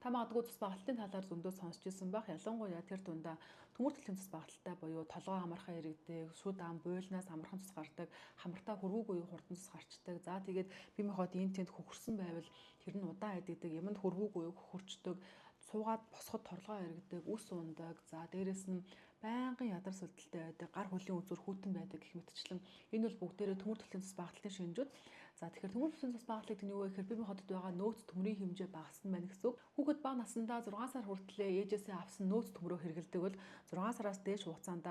Та магадгүй цус багталтын талаар зөндөө сонсч ирсэн байх. Ялангуяа тэр дундаа төмөр төлөв цус багталтай буюу толгой амархан иргэдэг, шүд ам буйлнаас амархан цус гардаг, хамартаа хөрвүүгүй хурдан цус гарчдаг. За тэгээд бие махбод энэ тэнд хөхөрсөн байвал тэр нь удаан идэгдэг, юмд хөрвүүгүй хөхөрчдөг, суугаад босоход торлогоо иргэдэг, үс ундаг. За дээрэс нь байнгын ядар сүлдэлтэй байдаг, гар хөлийн үзүүр хүйтэн байдаг гэх мэтчлэн энэ бол бүгдээрээ төмөр төлөв цус багталтын шинжүүд. За тэгэхээр төмөр төлөв цус багталыг юу вэ гэхээр бие махбодод байгаа нөөц төмрийн хэмжээ багассан байна гэсэн үг. Хүүхэд бага насндаа 6 сар хүртлээр ээжээсээ авсан нөөц төмрөө хэрэглэдэг бол 6 сараас дээш хугацаанд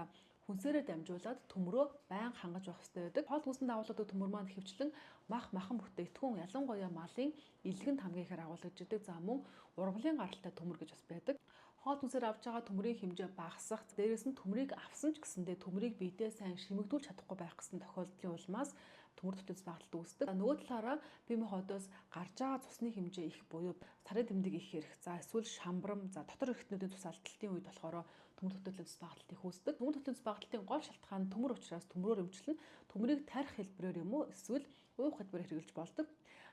хүнсээрээ дамжуулаад төмрөө байнга хангаж байх хэрэгтэй байдаг. Хоол хүнсэнд агуулдаг төмөр маань ихэвчлэн махан бүтээгдэхүүн ялангуяа малын илгэн тамгийнхаар агуулгаддаг. За мөн ургамлын гаралтай төмөр гэж бас байдаг. Хоол хүнсээр авж байгаа төмрийн хэмжээ багасах, дээрээс нь төмрийг авсан ч гэсэндээ төмрийг биедээ сайн шимэгдүүлж чадахгүй байх гэсэн тохиолдлын улмаас төмөр төлөв багталт үүсдэг. Нөгөө талаараа бие махбодоос гарч байгаа цусны хэмжээ их буюу сарын тэмдэг их ирэх. За эсвэл шамбрам, за дотор эрхтнүүдийн цус алдалтын үед болохоор төмөр төлөв багталт их үүсдэг. Төмөр төлөв багталтын гол шалтгаан төмөр учраас төмрөөр эмчлэн төмрийг тарих хэлбэрээр юм уу эсвэл уух хэлбэрээр хэрэглэж болдог.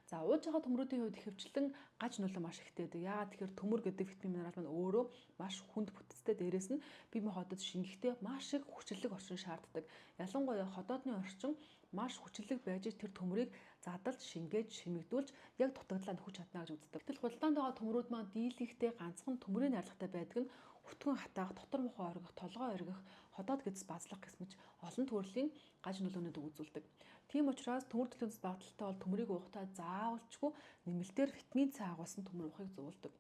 За ууж байгаа төмрүүдийн хувьд ихэвчлэн гаж нөлөө маш ихтэй байдаг. Яагаад тэгэхээр төмөр гэдэг витамин минерал маань өөрөө маш хүнд бүтэцтэй, дээрээс нь бие махбодод шингэхдээ маш их хүчлэг орчин шаарддаг. Ялангуяа ходоодны орчин маш хүчлэг байж тэр төмрийг задалж, шингээж, шимэгдүүлж яг дутагдлаа нөхөж чадна гэж үздэг. Гэтэл худалдаанд байгаа төмрүүд маань дийлэгтэй ганцхан төмрийн арилгатай байдаг нь өртгөн хатаах, дотор мохоо оргих, толгой оргих, ходоод гэдэс базлах гэсмэж олон төрлийн гаж нөлөөнөд үзүүлдэг. Тийм учраас төмөр төлөв багталтай бол төмрийг уухтаа заавалчгүй нэмэлтээр витамин С агуулсан төмөр уухыг зөвлөдөг.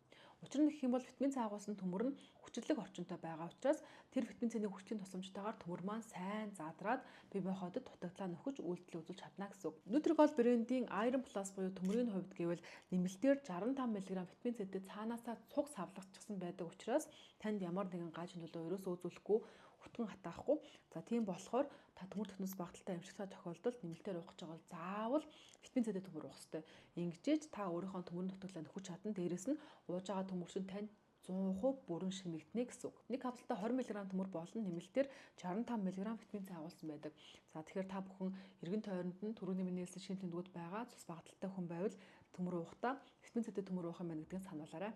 Учир нь гэх юм бол витамин С агуулсан төмөр нь хүчлэг орчинтой байгаа учраас тэр витамин С-ний хүчлийн тусламжтайгаар төмөр маань сайн задраад бие махбодод дутагдлаа нөхөж үйлдэл үзүүлж чадна гэсэн үг. Nutrigol брендийн Iron Plus буюу төмрийн хувьд гэвэл нэмэлтээр 65 мг витамин С-тэй цаанаасаа цуг савлагдчихсан байдаг учраас танд ямар нэгэн гаж нөлөө ерөөсөө үзүүлэхгүй, хүртгэн хатаахгүй. За тийм болохоор та төмөр төлөв багталтай эмчилгээ тохиолдолд нэмэлтээр уух гэж байгаа бол заавал витамин С-тэй төмөр уух хэрэгтэй. Ингэжээж та өөрийнхөө төмөрийн дутагдлаа нөхөж чадна. Дээрээс нь ууж байгаа төмөр чинь танд 100% бүрэн шимэгдэнэ гэсэн үг. Нэг капсултаа 20 мг төмөр болон нэмэлтээр 65 мг витамин С агуулсан байдаг. За тэгэхээр та бүхэн эргэн тойронд нь түрүүний миний хэлсэн шинэ тэмдгүүд байгаа цус багталтай хүн байвал төмөр уухтаа витамин С-тэй төмөр уух юм байна гэдгийг сануулаарай.